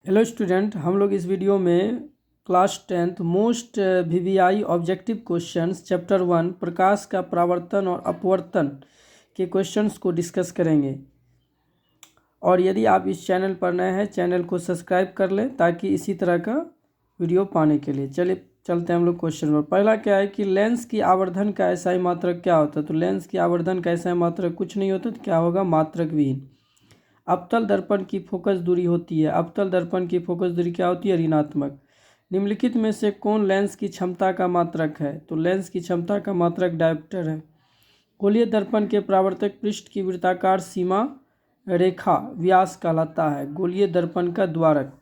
Hello student, हम लोग इस वीडियो में class 10th most VVI objective questions chapter 1 प्रकाश का परावर्तन और अपवर्तन के क्वेश्चंस को डिस्कस करेंगे। और यदि आप इस चैनल पर नए हैं, चैनल को सब्सक्राइब कर लें ताकि इसी तरह का वीडियो पाने के लिए। चलिए चलते हैं हम लोग क्वेश्चन पर। पहला क्या है कि लेंस की आवर्धन का एसआई मात्रक क्या होता है। तो लेंस की आवर्धन का एसआई मात्रक कुछ नहीं होता, तो क्या होगा, मात्रक विहीन। अवतल दर्पण की फोकस दूरी होती है, अवतल दर्पण की फोकस दूरी क्या होती है, ऋणात्मक। निम्नलिखित में से कौन लेंस की क्षमता का मात्रक है। तो लेंस की क्षमता का मात्रक डायोप्टर है। गोलीय दर्पण के परावर्तक पृष्ठ की वृत्ताकार सीमा रेखा व्यास कहलाता है। गोलीय दर्पण का द्वारक।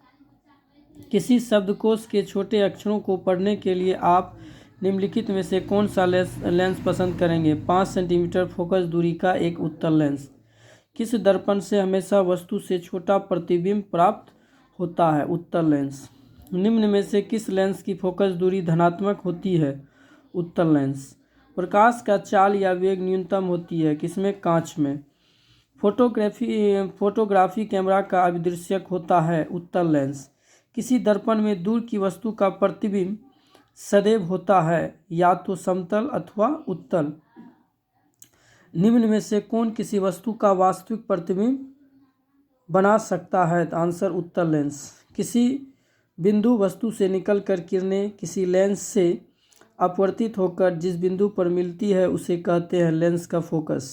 किसी शब्दकोश के छोटे अक्षरों को पढ़ने के लिए आप निम्नलिखित में से कौन सा लेंस पसंद करेंगे। 5 सेंटीमीटर फोकस दूरी का एक उत्तल लेंस। किस दर्पण से हमेशा वस्तु से छोटा प्रतिबिंब प्राप्त होता है, उत्तल लेंस। निम्न में से किस लेंस की फोकस दूरी धनात्मक होती है, उत्तल लेंस। प्रकाश का चाल या वेग न्यूनतम होती है, किसमें, कांच में। फोटोग्राफी कैमरा का अभिदृश्यक होता है, उत्तल लेंस। किसी दर्पण में दूर की वस्तु का प्रतिबिंब सदैव होता है, या तो समतल अथवा उत्तल। निम्न में से कौन किसी वस्तु का वास्तविक प्रतिबिंब बना सकता है। आंसर उत्तल लेंस। किसी बिंदु वस्तु से निकलकर किरणें किसी लेंस से अपवर्तित होकर जिस बिंदु पर मिलती है उसे कहते हैं लेंस का फोकस।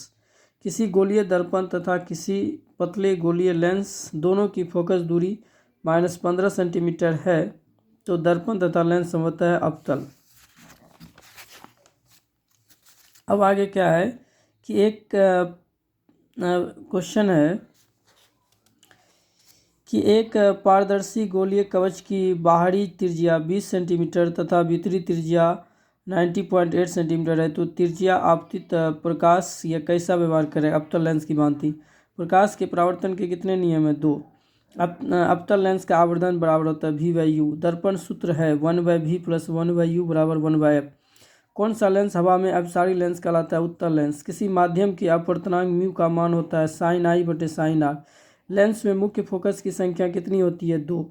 किसी गोलीय दर्पण तथा किसी पतले गोलीय लेंस दोनों की फोकस दूरी -15 सेंटीमीटर है, तो दर्पण तथा लेंस संभवतः है अवतल। अब आगे क्या है कि एक क्वेश्चन है कि एक पारदर्शी गोलीय कवच की बाहरी त्रिज्या 20 सेंटीमीटर तथा भीतरी त्रिज्या 90.8 सेंटीमीटर है, तो त्रिज्या आपतित प्रकाश यह कैसा व्यवहार करे अवतल लेंस की भांति। प्रकाश के परावर्तन के कितने नियम है, 2। अवतल लेंस का आवर्धन बराबर होता है v/u। दर्पण सूत्र है 1/v + 1/u = 1/f। कौन सा लेंस हवा में अपसारी लेंस कहलाता है, उत्तल लेंस। किसी माध्यम की अपवर्तनांक म्यू का मान होता है sin I/sin r। लेंस में मुख्य फोकस की संख्या कितनी होती है, 2।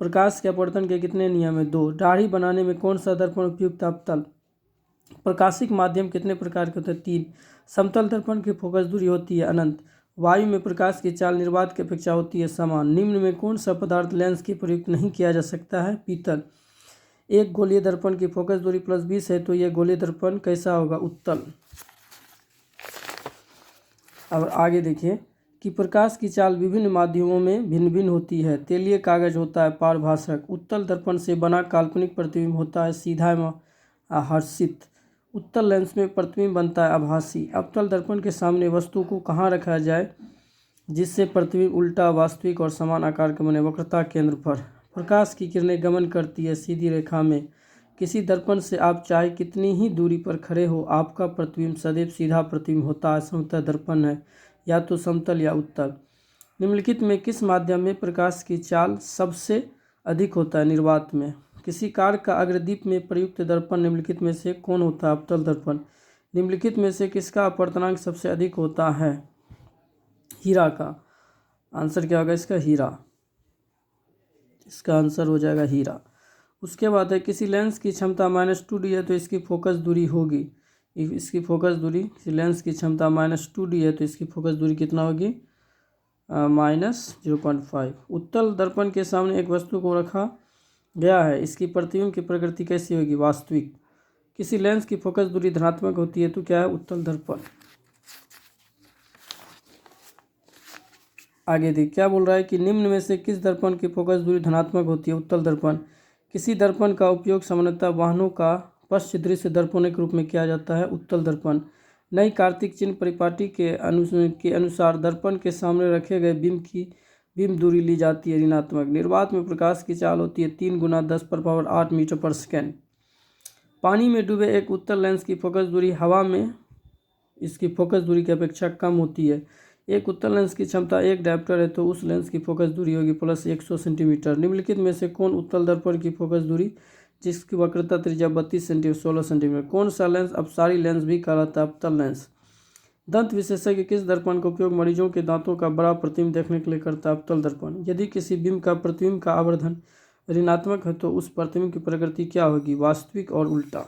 प्रकाश के अपवर्तन के कितने नियम है, 2। दाढ़ी बनाने में कौन सा दर्पण उपयुक्त है, अवतल। प्रकाशिक माध्यम कितने प्रकार के होते हैं, 3। समतल दर्पण की फोकस दूरी होती है अनंत। वायु में प्रकाश की चाल निर्वात की अपेक्षा होती है समान। निम्न में कौन सा पदार्थ लेंस के प्रयुक्त नहीं किया जा सकता है, पीतल। एक गोलीय दर्पण की फोकस दूरी +20 है, तो यह गोलीय दर्पण कैसा होगा, उत्तल। अब आगे देखिए कि प्रकाश की चाल विभिन्न माध्यमों में भिन्न भिन्न होती है। तेलीय कागज होता है पारभाषक। उत्तल दर्पण से बना काल्पनिक प्रतिबिंब होता है सीधा एवं आहर्षित। उत्तल लेंस में प्रतिबिंब बनता है आभासी। अवतल दर्पण के सामने वस्तु को कहाँ रखा जाए जिससे प्रतिबिंब उल्टा, वास्तविक और समान आकार के बने, वक्रता केंद्र पर। प्रकाश की किरणें गमन करती है सीधी रेखा में। किसी दर्पण से आप चाहे कितनी ही दूरी पर खड़े हो, आपका प्रतिबिंब सदैव सीधा प्रतिबिंब होता है। समतल दर्पण है, या तो समतल या उत्तल। निम्नलिखित में किस माध्यम में प्रकाश की चाल सबसे अधिक होता है, निर्वात में। किसी कार का अग्रदीप में प्रयुक्त दर्पण निम्नलिखित में से कौन होता है, अवतल दर्पण। निम्नलिखित में से किसका अपवर्तनांक सबसे अधिक होता है, हीरा का। आंसर क्या होगा इसका, हीरा। इसका आंसर हो जाएगा हीरा। उसके बाद है किसी लेंस की क्षमता -2D है, तो इसकी फोकस दूरी होगी, इसकी फोकस दूरी, किसी लेंस की क्षमता -2D है तो इसकी फोकस दूरी कितना होगी, -0.5। उत्तल दर्पण के सामने एक वस्तु को रखा गया है, इसकी प्रतिबिंब की प्रकृति कैसी होगी, वास्तविक। किसी लेंस की फोकस दूरी धनात्मक होती है, तो क्या है, उत्तल दर्पण। आगे देख क्या बोल रहा है कि निम्न में से किस दर्पण की फोकस दूरी धनात्मक होती है, उत्तल दर्पण। किसी दर्पण का उपयोग सामान्यतः वाहनों का पश्च दृश्य दर्पणों के रूप में किया जाता है, उत्तल दर्पण। नई कार्तिक चिन्ह परिपाटी के अनुसार दर्पण के सामने रखे गए बिंब की बिंब दूरी ली जाती है, ऋणात्मक। निर्वात में प्रकाश की चाल होती है 3 × 10⁻8 मीटर/सेकेंड। पानी में डूबे एक उत्तल लेंस की फोकस दूरी हवा में इसकी फोकस दूरी की अपेक्षा कम होती है। एक उत्तल लेंस की क्षमता 1 डायोप्टर है, तो उस लेंस की फोकस दूरी होगी +100 सेंटीमीटर। निम्नलिखित में से कौन उत्तल दर्पण की फोकस दूरी जिसकी वक्रता त्रिज्या 32 सेंटीमीटर 16 सेंटीमीटर। कौन सा लेंस अपसारी लेंस भी कहलाता है, अवतल लेंस। दंत विशेषज्ञ किस दर्पण का उपयोग मरीजों के दांतों का बड़ा प्रतिबिंब देखने के लिए करता है? अवतल दर्पण। यदि किसी बिंब का प्रतिबिंब का आवर्धन ऋणात्मक है तो उस प्रतिबिंब की प्रकृति क्या होगी? वास्तविक और उल्टा।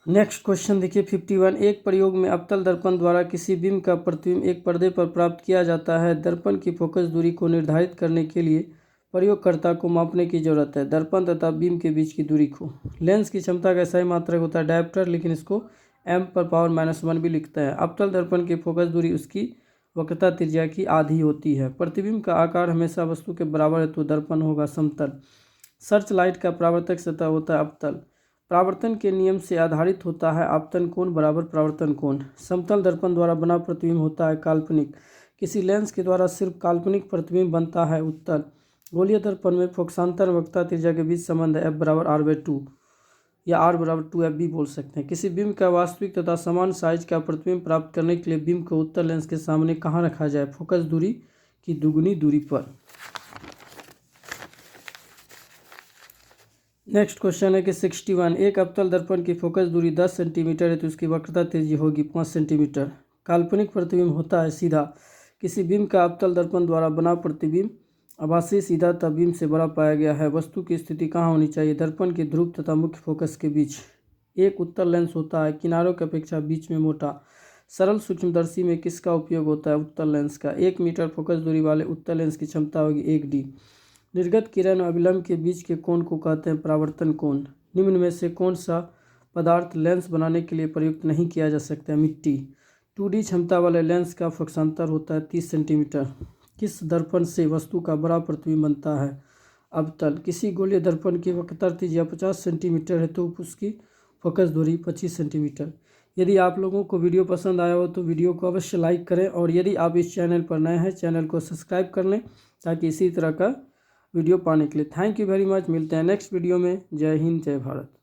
नेक्स्ट क्वेश्चन देखिए 51। एक प्रयोग में अवतल दर्पण द्वारा किसी बिंब का प्रतिबिंब एक पर्दे पर प्राप्त किया जाता है। दर्पण की फोकस दूरी को निर्धारित करने के लिए प्रयोगकर्ता को मापने की जरूरत है दर्पण तथा बिंब के बीच की दूरी को। लेंस की क्षमता का सही मात्रक होता है डायप्टर, लेकिन इसको m⁻⁻1 भी लिखता है। अवतल दर्पण की फोकस दूरी उसकी वक्रता त्रिज्या की आधी होती है। प्रतिबिंब का आकार हमेशा वस्तु के बराबर है तो दर्पण होगा समतल। सर्च लाइट का परावर्तक सतह होता है अवतल। परावर्तन के नियम से आधारित होता है आपतन कोण बराबर परावर्तन कोण। समतल दर्पण द्वारा बना प्रतिबिंब होता है काल्पनिक। किसी लेंस के द्वारा सिर्फ काल्पनिक प्रतिबिंब बनता है उत्तल। गोलीय दर्पण में फोकसांतर वक्रता त्रिज्या के बीच संबंध है f/r/2 या r/2f भी बोल सकते हैं। किसी बिंब का वास्तविक तथा समान साइज का प्रतिबिंब प्राप्त करने के लिए बिंब को उत्तल लेंस के सामने कहाँ रखा जाए? फोकस दूरी की दुगुनी दूरी पर। नेक्स्ट क्वेश्चन है कि 61। एक अवतल दर्पण की फोकस दूरी 10 सेंटीमीटर है तो उसकी वक्रता त्रिज्या होगी 5 सेंटीमीटर। काल्पनिक प्रतिबिंब होता है सीधा। किसी बिंब का अवतल दर्पण द्वारा बना प्रतिबिंब आभासी सीधा तथा बिंब से बड़ा पाया गया है। वस्तु की स्थिति कहाँ होनी चाहिए? दर्पण के ध्रुव तथा मुख्य फोकस के बीच। एक उत्तल लेंस होता है, किनारों की अपेक्षा बीच में मोटा। सरल सूक्ष्मदर्शी में किसका उपयोग होता है? उत्तल लेंस का। 1 मीटर फोकस दूरी वाले उत्तल लेंस की क्षमता होगी 1d। निर्गत किरण और अभिलंब के बीच के कोण को कहते हैं परावर्तन कोण। निम्न में से कौन सा पदार्थ लेंस बनाने के लिए प्रयुक्त नहीं किया जा सकता है? मिट्टी। 2d क्षमता वाले लेंस का फोकसांतर होता है 30 सेंटीमीटर। किस दर्पण से वस्तु का बड़ा प्रतिबिंब बनता है? अवतल। किसी गोलीय दर्पण की वक्रता त्रिज्या 50 सेंटीमीटर है तो उसकी फोकस दूरी 25 सेंटीमीटर। यदि आप लोगों को वीडियो पसंद आया हो तो वीडियो को अवश्य लाइक करें और यदि आप इस चैनल पर नए हैं चैनल को सब्सक्राइब कर लें ताकि इसी तरह का वीडियो पाने के लिए। Thank you very much. मिलते हैं नेक्स्ट वीडियो में। जय हिंद, जय भारत।